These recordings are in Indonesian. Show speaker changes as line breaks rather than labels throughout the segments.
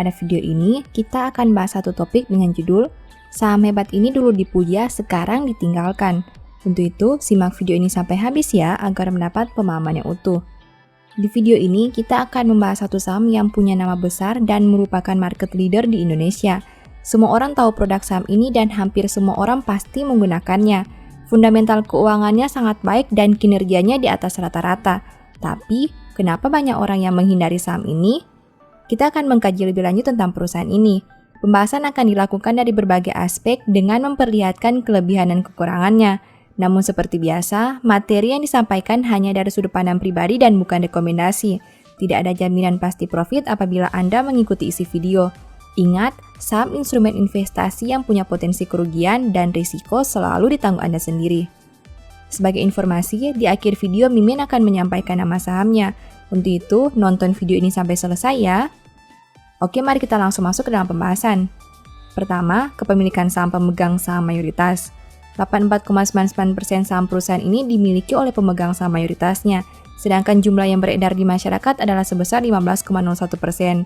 Pada video ini, kita akan bahas satu topik dengan judul Saham hebat ini dulu dipuja, sekarang ditinggalkan. Untuk itu, simak video ini sampai habis ya, agar mendapat pemahaman yang utuh. Di video ini, kita akan membahas satu saham yang punya nama besar dan merupakan market leader di Indonesia. Semua orang tahu produk saham ini dan hampir semua orang pasti menggunakannya. Fundamental keuangannya sangat baik dan kinerjanya di atas rata-rata. Tapi, kenapa banyak orang yang menghindari saham ini? Kita akan mengkaji lebih lanjut tentang perusahaan ini. Pembahasan akan dilakukan dari berbagai aspek dengan memperlihatkan kelebihan dan kekurangannya. Namun seperti biasa, materi yang disampaikan hanya dari sudut pandang pribadi dan bukan rekomendasi. Tidak ada jaminan pasti profit apabila Anda mengikuti isi video. Ingat, saham instrumen investasi yang punya potensi kerugian dan risiko selalu ditanggung Anda sendiri. Sebagai informasi, di akhir video Mimin akan menyampaikan nama sahamnya. Untuk itu, nonton video ini sampai selesai ya. Oke, mari kita langsung masuk ke dalam pembahasan. Pertama, kepemilikan saham pemegang saham mayoritas. 84,99% saham perusahaan ini dimiliki oleh pemegang saham mayoritasnya, sedangkan jumlah yang beredar di masyarakat adalah sebesar 15,01%.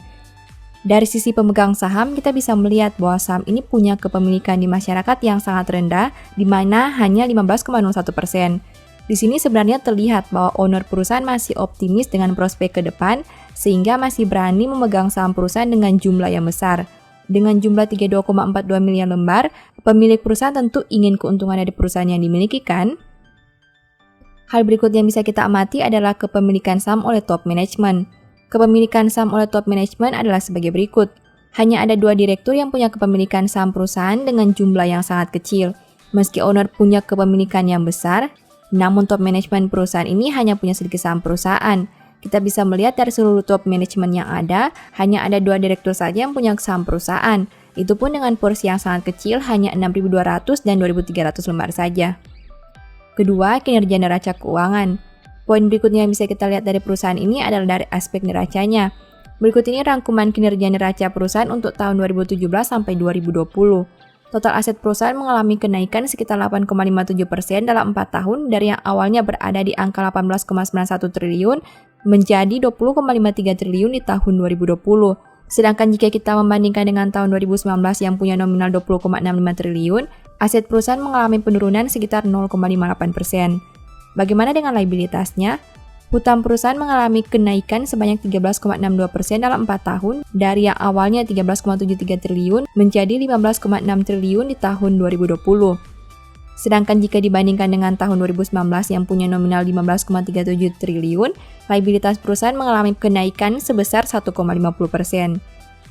Dari sisi pemegang saham, kita bisa melihat bahwa saham ini punya kepemilikan di masyarakat yang sangat rendah, di mana hanya 15,01%. Di sini sebenarnya terlihat bahwa owner perusahaan masih optimis dengan prospek ke depan, sehingga masih berani memegang saham perusahaan dengan jumlah yang besar. Dengan jumlah 32,42 miliar lembar, pemilik perusahaan tentu ingin keuntungan dari perusahaan yang dimiliki kan? Hal berikutnya yang bisa kita amati adalah kepemilikan saham oleh top management. Kepemilikan saham oleh top management adalah sebagai berikut. Hanya ada 2 direktur yang punya kepemilikan saham perusahaan dengan jumlah yang sangat kecil. Meski owner punya kepemilikan yang besar, namun top manajemen perusahaan ini hanya punya sedikit saham perusahaan. Kita bisa melihat dari seluruh top manajemen yang ada, hanya ada 2 direktur saja yang punya saham perusahaan. Itu pun dengan porsi yang sangat kecil, hanya 6.200 dan 2.300 lembar saja. Kedua, kinerja neraca keuangan. Poin berikutnya yang bisa kita lihat dari perusahaan ini adalah dari aspek neracanya. Berikut ini rangkuman kinerja neraca perusahaan untuk tahun 2017 sampai 2020. Total aset perusahaan mengalami kenaikan sekitar 8,57% dalam 4 tahun dari yang awalnya berada di angka 18,91 triliun menjadi 20,53 triliun di tahun 2020. Sedangkan jika kita membandingkan dengan tahun 2019 yang punya nominal 20,65 triliun, aset perusahaan mengalami penurunan sekitar 0,58%. Bagaimana dengan liabilitasnya? Hutang perusahaan mengalami kenaikan sebanyak 13,62% dalam 4 tahun dari yang awalnya 13,73 triliun menjadi 15,6 triliun di tahun 2020. Sedangkan jika dibandingkan dengan tahun 2019 yang punya nominal 15,37 triliun, liabilitas perusahaan mengalami kenaikan sebesar 1,50%.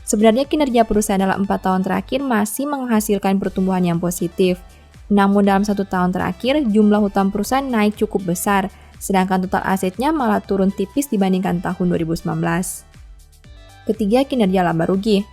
Sebenarnya kinerja perusahaan dalam 4 tahun terakhir masih menghasilkan pertumbuhan yang positif. Namun dalam 1 tahun terakhir, jumlah hutang perusahaan naik cukup besar, sedangkan total asetnya malah turun tipis dibandingkan tahun 2019. Ketiga, kinerja laba rugi.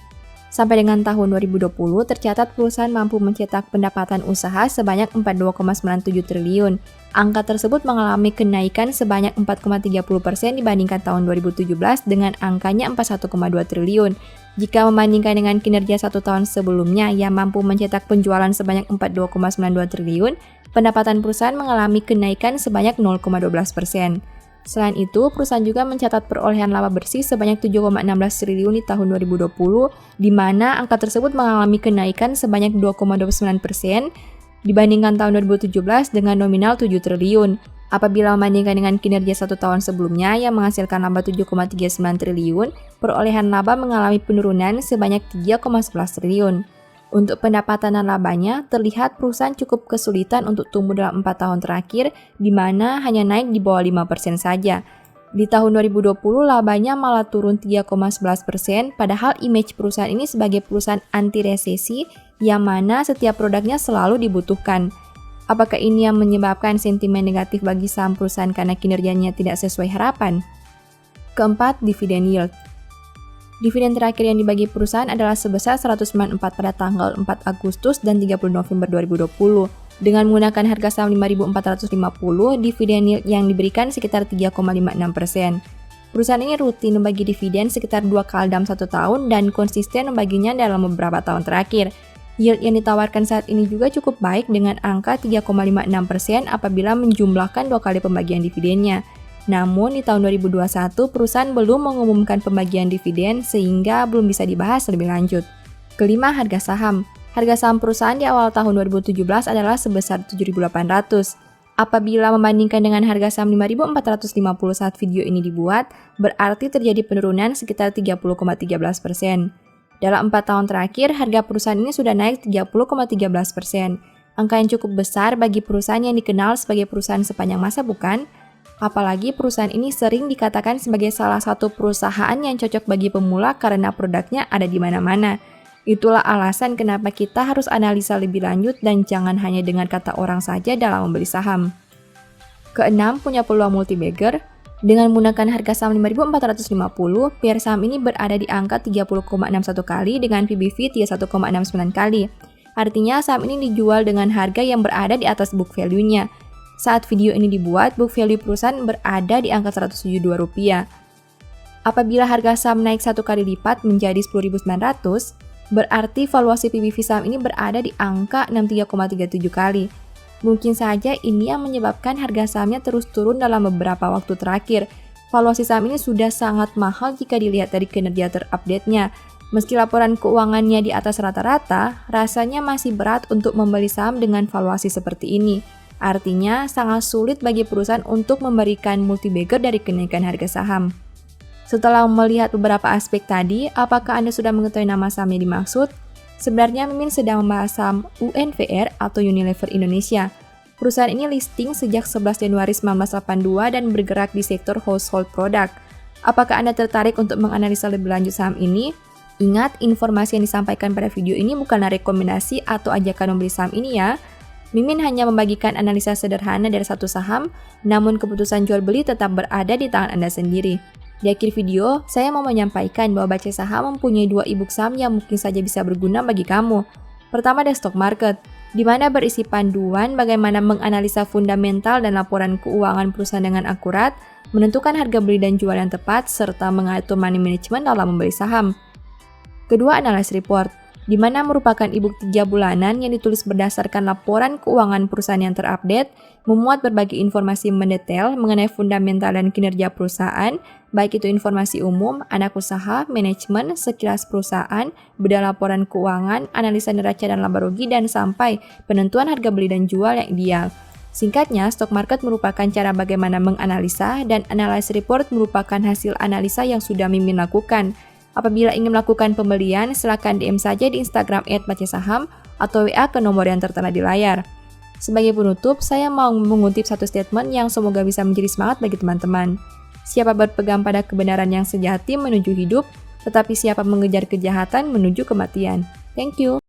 Sampai dengan tahun 2020, tercatat perusahaan mampu mencetak pendapatan usaha sebanyak 42,97 triliun. Angka tersebut mengalami kenaikan sebanyak 4,30% dibandingkan tahun 2017 dengan angkanya 41,2 triliun. Jika membandingkan dengan kinerja 1 tahun sebelumnya yang mampu mencetak penjualan sebanyak 42,92 triliun, pendapatan perusahaan mengalami kenaikan sebanyak 0,12%. Selain itu, perusahaan juga mencatat perolehan laba bersih sebanyak 7,16 triliun di tahun 2020, di mana angka tersebut mengalami kenaikan sebanyak 2,29% dibandingkan tahun 2017 dengan nominal 7 triliun. Apabila membandingkan dengan kinerja 1 tahun sebelumnya yang menghasilkan laba 7,39 triliun, perolehan laba mengalami penurunan sebanyak 3,11 triliun. Untuk pendapatan dan labanya, terlihat perusahaan cukup kesulitan untuk tumbuh dalam 4 tahun terakhir, di mana hanya naik di bawah 5% saja. Di tahun 2020, labanya malah turun 3,11%, padahal image perusahaan ini sebagai perusahaan anti-resesi, yang mana setiap produknya selalu dibutuhkan. Apakah ini yang menyebabkan sentimen negatif bagi saham perusahaan karena kinerjanya tidak sesuai harapan? Keempat, dividen yield. Dividen terakhir yang dibagi perusahaan adalah sebesar 194 pada tanggal 4 Agustus dan 30 November 2020. Dengan menggunakan harga saham 5.450, dividen yield yang diberikan sekitar 3,56%. Perusahaan ini rutin membagi dividen sekitar 2 kali dalam 1 tahun dan konsisten membaginya dalam beberapa tahun terakhir. Yield yang ditawarkan saat ini juga cukup baik dengan angka 3,56% apabila menjumlahkan 2 kali pembagian dividennya. Namun di tahun 2021 perusahaan belum mengumumkan pembagian dividen sehingga belum bisa dibahas lebih lanjut. Kelima, harga saham. Harga saham perusahaan di awal tahun 2017 adalah sebesar 7.800. Apabila membandingkan dengan harga saham 5.450 saat video ini dibuat, berarti terjadi penurunan sekitar 30,13%. Dalam 4 tahun terakhir, harga perusahaan ini sudah naik 30,13%. Angka yang cukup besar bagi perusahaan yang dikenal sebagai perusahaan sepanjang masa, bukan? Apalagi perusahaan ini sering dikatakan sebagai salah satu perusahaan yang cocok bagi pemula karena produknya ada di mana-mana. Itulah alasan kenapa kita harus analisa lebih lanjut dan jangan hanya dengan kata orang saja dalam membeli saham. Keenam, punya peluang multi-bagger. Dengan menggunakan harga saham 5.450, PR saham ini berada di angka 30,61 kali dengan PBV 31,69 kali. Artinya saham ini dijual dengan harga yang berada di atas book value-nya. Saat video ini dibuat, book value perusahaan berada di angka Rp172. Apabila harga saham naik 1 kali lipat menjadi 10.900, berarti valuasi PBV saham ini berada di angka 63,37 kali. Mungkin saja ini yang menyebabkan harga sahamnya terus turun dalam beberapa waktu terakhir. Valuasi saham ini sudah sangat mahal jika dilihat dari kinerja terupdate-nya. Meski laporan keuangannya di atas rata-rata, rasanya masih berat untuk membeli saham dengan valuasi seperti ini. Artinya, sangat sulit bagi perusahaan untuk memberikan multi-bagger dari kenaikan harga saham. Setelah melihat beberapa aspek tadi, apakah Anda sudah mengetahui nama saham yang dimaksud? Sebenarnya Mimin sedang membahas saham UNVR atau Unilever Indonesia. Perusahaan ini listing sejak 11 Januari 1982 dan bergerak di sektor household product. Apakah Anda tertarik untuk menganalisa lebih lanjut saham ini? Ingat, informasi yang disampaikan pada video ini bukanlah rekomendasi atau ajakan membeli saham ini ya. Mimin hanya membagikan analisa sederhana dari satu saham, namun keputusan jual beli tetap berada di tangan Anda sendiri. Di akhir video, saya mau menyampaikan bahwa Baca Saham mempunyai 2 e-book saham yang mungkin saja bisa berguna bagi kamu. Pertama ada Stock Market, di mana berisi panduan bagaimana menganalisa fundamental dan laporan keuangan perusahaan dengan akurat, menentukan harga beli dan jual yang tepat, serta mengatur money management dalam membeli saham. Kedua, Analysis Report, di mana merupakan e-book 3 bulanan yang ditulis berdasarkan laporan keuangan perusahaan yang terupdate, memuat berbagai informasi mendetail mengenai fundamental dan kinerja perusahaan, baik itu informasi umum, anak usaha, manajemen, sekilas perusahaan, beda laporan keuangan, analisa neraca dan laba rugi, dan sampai penentuan harga beli dan jual yang ideal. Singkatnya, stock market merupakan cara bagaimana menganalisa, dan analysis report merupakan hasil analisa yang sudah Mimin lakukan. Apabila ingin melakukan pembelian, silakan DM saja di Instagram @bacasaham atau WA ke nomor yang tertera di layar. Sebagai penutup, saya mau mengutip satu statement yang semoga bisa menjadi semangat bagi teman-teman. Siapa berpegang pada kebenaran yang sejati menuju hidup, tetapi siapa mengejar kejahatan menuju kematian. Thank you.